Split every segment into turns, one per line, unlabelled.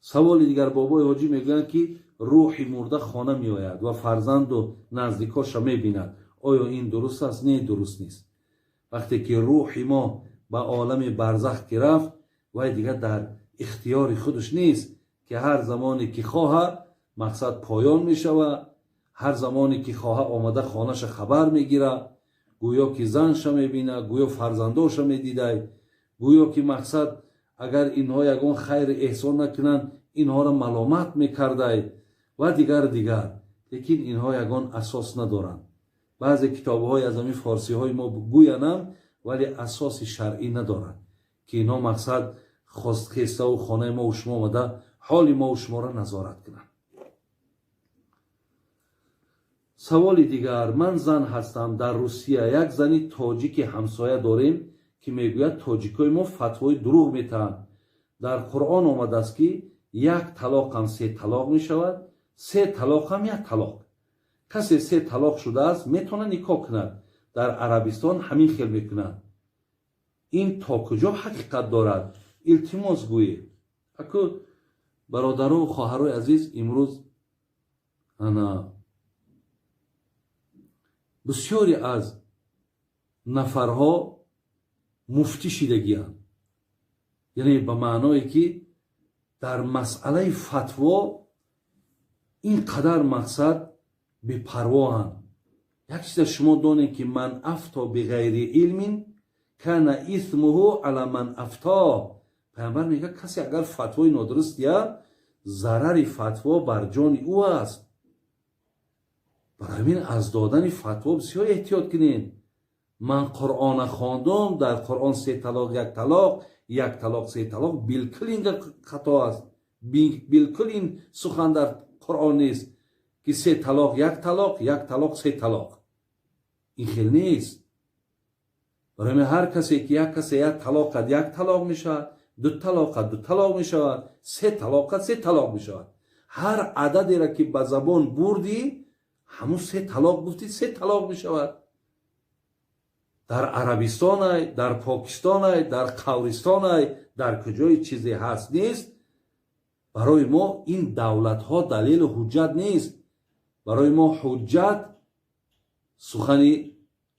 سوال دیگر بابای حاجی میگن که روح مرده خانه می آید و فرزند و نزدیکاش می بیند. آیا این درست است؟ نه، درست نیست. وقتی که روح ما به عالم برزخ که رفت و دیگر در اختیار خودش نیست که هر زمانی که خواهد مقصد پایان می شود، هر زمانی که خواهد آمده خانهش خبر می گیره، گویا که زنش می بینه، گویا فرزنداش می دیده، گویا که مقصد اگر اینها یگان خیر احسان نکنند اینها را ملامت میکرده و دیگر. لیکن اینها یگان اساس ندارند. بعضی کتاب‌های از همین فارسی های ما گوینم ولی اساس شرعی ندارند که اینها مقصد خسته و خانه ما و شما آمده حال ما و شما را نظارت کنند. سوال دیگر، من زن هستم، در روسیه یک زنی تاجیک همسایه داریم که میگوید تاجیکای ما فتوای دروغ میتن. در قرآن آمده است که یک طلاق هم 3 طلاق می شود، 3 طلاق هم 1 طلاق. کسی 3 طلاق شده است میتونه نکاح کند. در عربستان همین خیل میکنند. این تا کجا حقیقت دارد؟ التماس گویی. اکو برادران و خواهرای عزیز، امروز انا بسیاری از نفرها مفتی شدگی‌اند. یعنی به معنایی که در مسئله فتوا اینقدر مقصد بی‌پرواهند. یک چیز شما دانید که من افتا بغیر علم کان اثمه علی من افتا. پیامبر میگه کسی اگر فتوای نادرست دیه ضرر فتوا بر جان او است. برای همین از دادن فتوا بسیار احتیاط کنین. من قرآن خواندم، در قرآن 3 طلاق 1 طلاق، 1 طلاق 3 طلاق، بالکل این خطا است. بالکل این سخن در قرآن نیست که 3 طلاق 1 طلاق، 1 طلاق 3 طلاق. این خیلی نیست. برای هر کسی که یک کسی 1 طلاق 1 طلاق می شود، 2 طلاق 2 طلاق می شود، 3 طلاق 3 طلاق می شود. هر عددی را که به زبان بردی همون 3 طلاق گفتی 3 طلاق می شود. در عربستان، در پاکستان، در قورستان، در کجای چیزی هست نیست. برای ما این دولت ها دلیل و حجت نیست. برای ما حجت سخن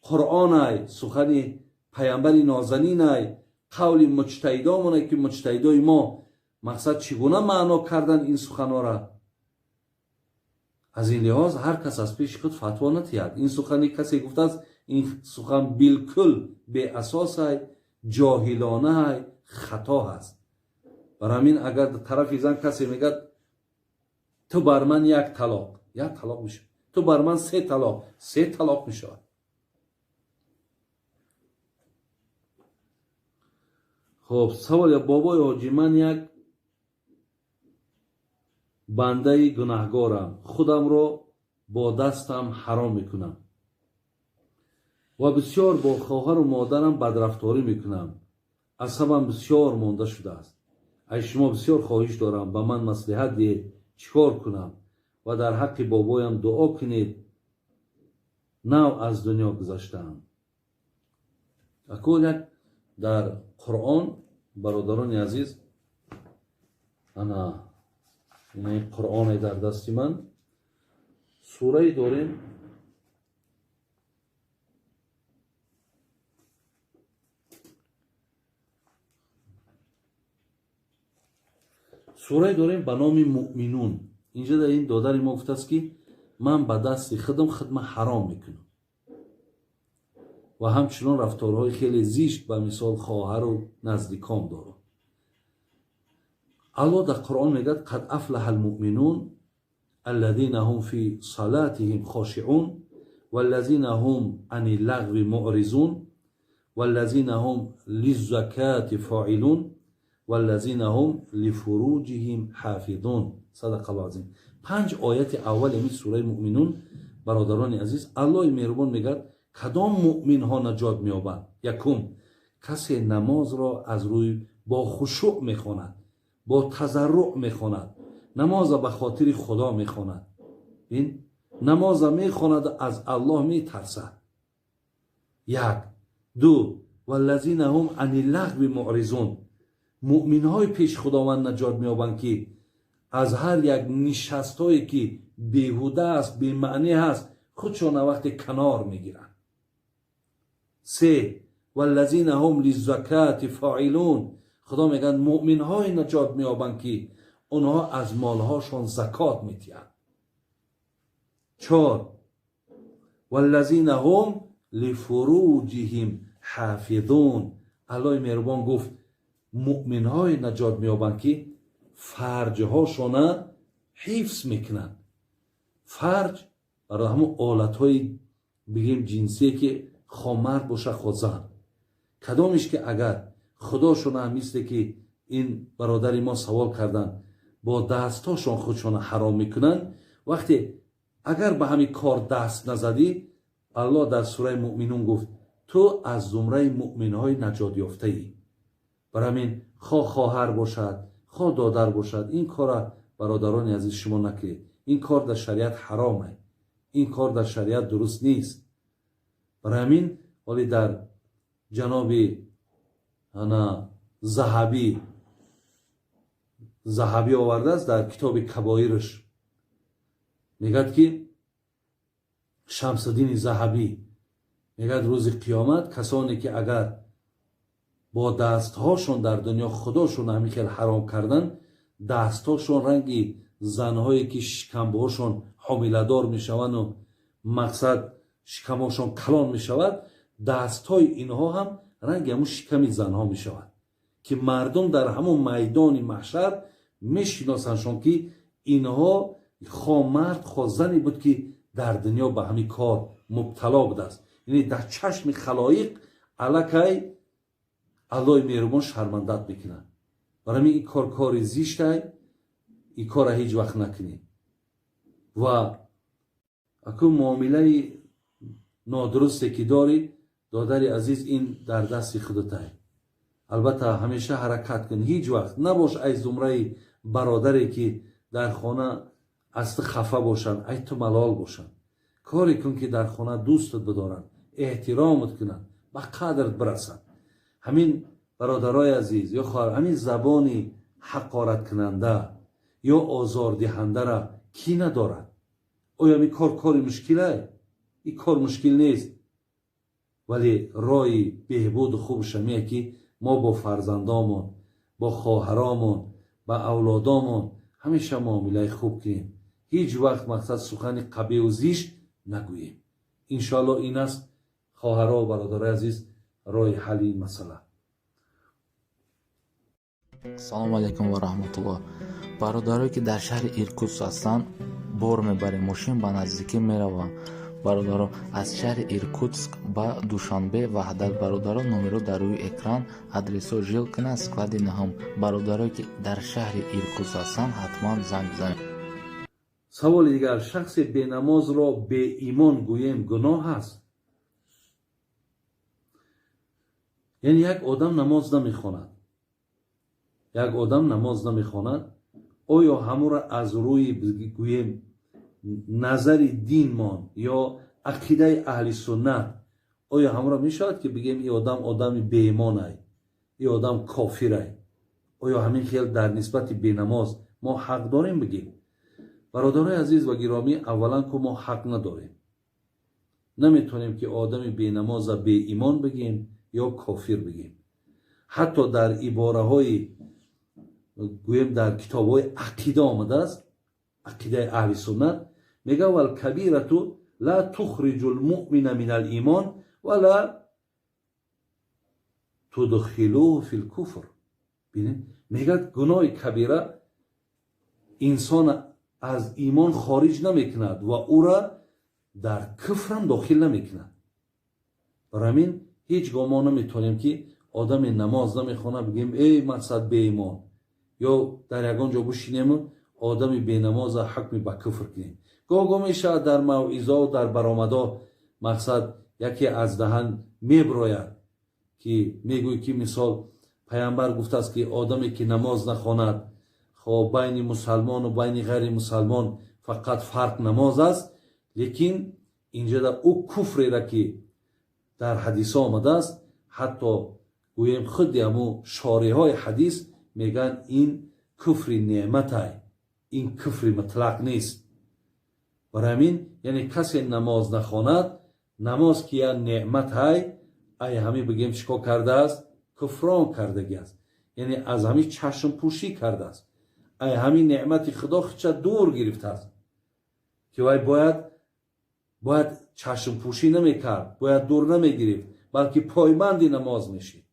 قرآن، سخن پیامبر نازنین، قول مجتهدان که مجتهدای ما مقصد چگونه معنا کردن این سخنها را. از این لحاظ هر کس از پیش خود فتوا نتید. این سخنی کسی گفته است این سخن بالکل بی اساس است، جاهلانه است، خطا است. برای همین اگر طرف زن کسی میگه تو بر من 1 طلاق 1 طلاق میشه، تو بر من 3 طلاق 3 طلاق میشه. خب سوال بابای حاجی، من یک بنده گناهگارم، خودم را با دستم حرام میکنم و بسیار با خواهر و مادرم بدرفتاری میکنم. عصبم بسیار مانده شده است. از شما بسیار خواهش دارم به من مصلحت دهید چیکار کنم و در حق بابایم دعا کنید. نو از دنیا گذشتم. اکول در قرآن برادران عزیز، انا این قرآن در دست من سوره داریم به نام مؤمنون. اینجا در این دادر ما گفته است که من به دست خودم حرام میکنم و همچنان رفتارهای خیلی زشت به مثال خواهر و نزدیکام دارم. الله در قرآن میگه قد افلح المؤمنون الذين هم في صلاتهم خاشعون والذين هم عن اللغو معرضون والذين هم للزكاة فاعلون والذین هم لفروجهم حافظون. صدق الله العظیم. 5 آیت اول این سوره مؤمنون برادران عزیز، الله مهربان میگه کدام مؤمن ها نجات مییابند؟ یکم، کسی نماز را از روی با خشوع میخواند، با تضرع میخواند، نماز به خاطر خدا میخواند. این نماز میخواند از الله میترسد. 1 2 والذین هم عن اللغو معرضون. مؤمن های پیش خداوند نجات میابند که از هر یک نشست هایی که بیهوده است، بی معنی است، خودشان وقت کنار میگیرند. 3. والذین هم للزکات فاعلون. خدا میگن مؤمن های نجات میابند که اونها از مالهاشون زکات میدهند. 4. والذین هم لفروجهم حافظون. الله مهربان گفت مؤمن های نجات میابند که فرج هاشون حفظ میکنند. فرج برای همون آلت های بگیم جنسی که خامرد باشه خود زن. کدامش که اگر خداشون هم مثل که این برادری ما سوال کردن با دستاشون خودشون حرام میکنن، وقتی اگر به همین کار دست نزدی، الله در سوره مؤمنون گفت تو از زمره مؤمن های نجات یافته ای. برای همین خواه خواهر باشد، خواه دادر باشد، این کار برادران عزیز شما نکنید. این کار در شریعت حرامه. این کار در شریعت درست نیست. برای همین ولی در جناب ذهبی آورده است در کتاب کبایرش، میگد که شمس الدین ذهبی میگد روز قیامت کسانی که اگر با دستهاشون در دنیا خداشون همیشه حرام کردن، دستهاشون رنگی زنهایی که شکمبهاشون حامله‌دار میشوند و مقصد شکمهاشون کلان میشود، دستهای اینها هم رنگ همون شکمی زنها میشود که مردم در همون میدان محشر میشناسنشون که اینها خواه خواه زنی بود که در دنیا به همین کار مبتلا بوده است. یعنی در چشم خلایق الکی الله مهربان شرمندت میکنن. برای این کار زیشته، این کار هیچ وقت نکنید. و اکو معامله نادرسته که داری دادری عزیز، این در دست خودته. البته همیشه حرکت کن، هیچ وقت نباش ای زمره برادری که در خانه است خفه باشن، ای تو ملال باشن. کاری کن که در خانه دوستت بدارن، احترامت کنن، به قدرت برسن. همین برادرای عزیز یا خواهر، همین زبانی حقارت کننده یا آزار دهنده را کی ندارد؟ آیا این کاری مشکله؟ این کار مشکل نیست، ولی رای بهبود خوبش میه که ما با فرزندامون، با خواهرامون، با اولادامون همیشه معامله خوب کنیم. هیچ وقت مقصد سخن قبیح و زشت نگوییم. انشاءالله این است خواهرها و برادرای عزیز رای حل این مسئله.
سلام علیکم و رحمت الله. برادرایی که در شهر ایرکوتسک هستند بار میبره، ماشین به نزدیکی میروند. برادران از شهر ایرکوتسک به دوشنبه وحدت. برادران نمره در روی اکران، ادرسو ژیل کنه، سکلاد نهم. برادرایی که در شهر ایرکوتسک هستند حتما زنگ بزنید.
سوال دیگر، شخص به نماز را به ایمان گویم گناه است؟ یعنی یک آدم نماز نمیخواند، آیا همون را از روی گویم نظر دین مان یا عقیده اهل سنت، آیا همون را میشود که بگیم این آدم بی ایمانه، این آدم کافره؟ آیا همین خیال در نسبت به نماز ما حق داریم بگیم؟ برادرای عزیز و گرامی، اولا که ما حق نداریم. نمیتونیم که آدم بی نماز بی ایمان بگیم یا کافر بگیم. حتی در عباره های گویم در کتاب های عقیده آمده است، عقیده اهل سنت میگه والکبیرة لا تخرج المؤمن من الایمان ولا تدخلوه فی الکفر. ببینید میگه گناه کبیره انسان از ایمان خارج نمیکند و او را در کفر هم داخل نمیکند. برای همین هیچگاه ما نمیتونیم که آدم نماز نمیخونه بگیم ای مقصد به ایمان، یا در یگان جا بشینیم آدم به نماز حکم به کفر کنیم. گاه میشه در موعظه و در برآمدا مقصد یکی از دهن میبراید که میگوی که مثال پیامبر گفته است که آدمی که نماز نخواند، خب بین مسلمان و بین غیر مسلمان فقط فرق نماز است، لیکن اینجا در او کفری را که در حدیث آمده است حتی گویم خود امو شارح های حدیث میگن این کفر نعمت های، این کفر مطلق نیست. برای همین یعنی کسی نماز نخواند، نماز که یه نعمت های ای همی بگیم چیکار کرده است؟ کفران کردگی است. یعنی از همین چشم پوشی کرده است. ای همین نعمت خدا خودش دور گرفته است که وای باید چشم پوشی نمیکرد، باید دور نمیگرفت، بلکه پایبند نماز میشید.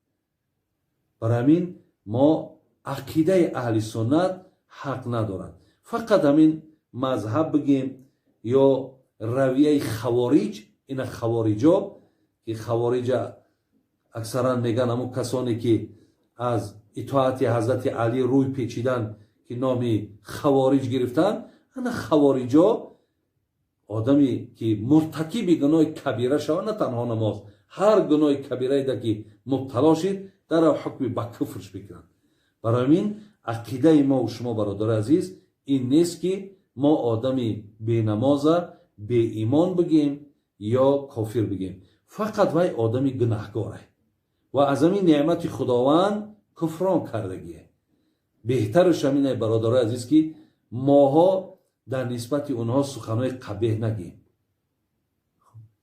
برای همین ما عقیده اهل سنت حق ندارد. فقط همین مذهب بگیم یا رویه خوارج، این خوارجا که خوارج اکثرا میگن همون کسانی که از اطاعت حضرت علی روی پیچیدن که نامی خوارج گرفتن، انا خوارجا آدمی که مرتکب گناه کبیره شود، نه تنها نماز، هر گناه کبیره ده که مبتلا شد در حکم به کفرش بگیرن. برای این عقیده ما و شما برادر عزیز این نیست که ما آدمی بی نماز بی ایمان بگیم یا کافر بگیم، فقط وای آدمی گناهکاره و از همین نعمت خداوند کفران کردگیه. بهترش همینه برادر عزیز که ماها در نسبت اونها سخنهای قبیح نگیم.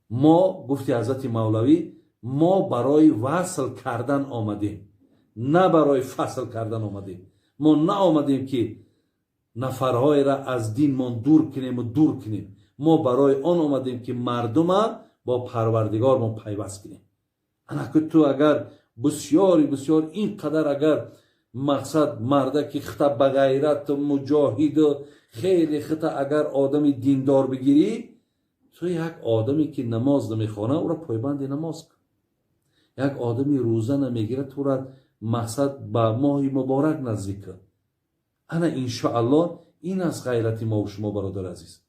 ما گفتی حضرت مولوی ما برای وصل کردن آمدیم، نه برای فصل کردن آمدیم. ما نه آمدیم که نفرهای را از دین من دور کنیم. ما برای آن آمدیم که مردم با پروردگار ما پیوست کنیم. انا که تو اگر بسیار اینقدر اگر مقصد مرده که خطا بغیرت مجاهد خیلی خطا اگر آدمی دیندار بگیری، تو یک آدمی که نماز نمیخوانه او را پایبند نماز کن. یک آدمی روزه نمیگیره تو را مقصد با ماه مبارک نزدیک کن. انا انشاءالله این از غیرت ما و شما برادر عزیز.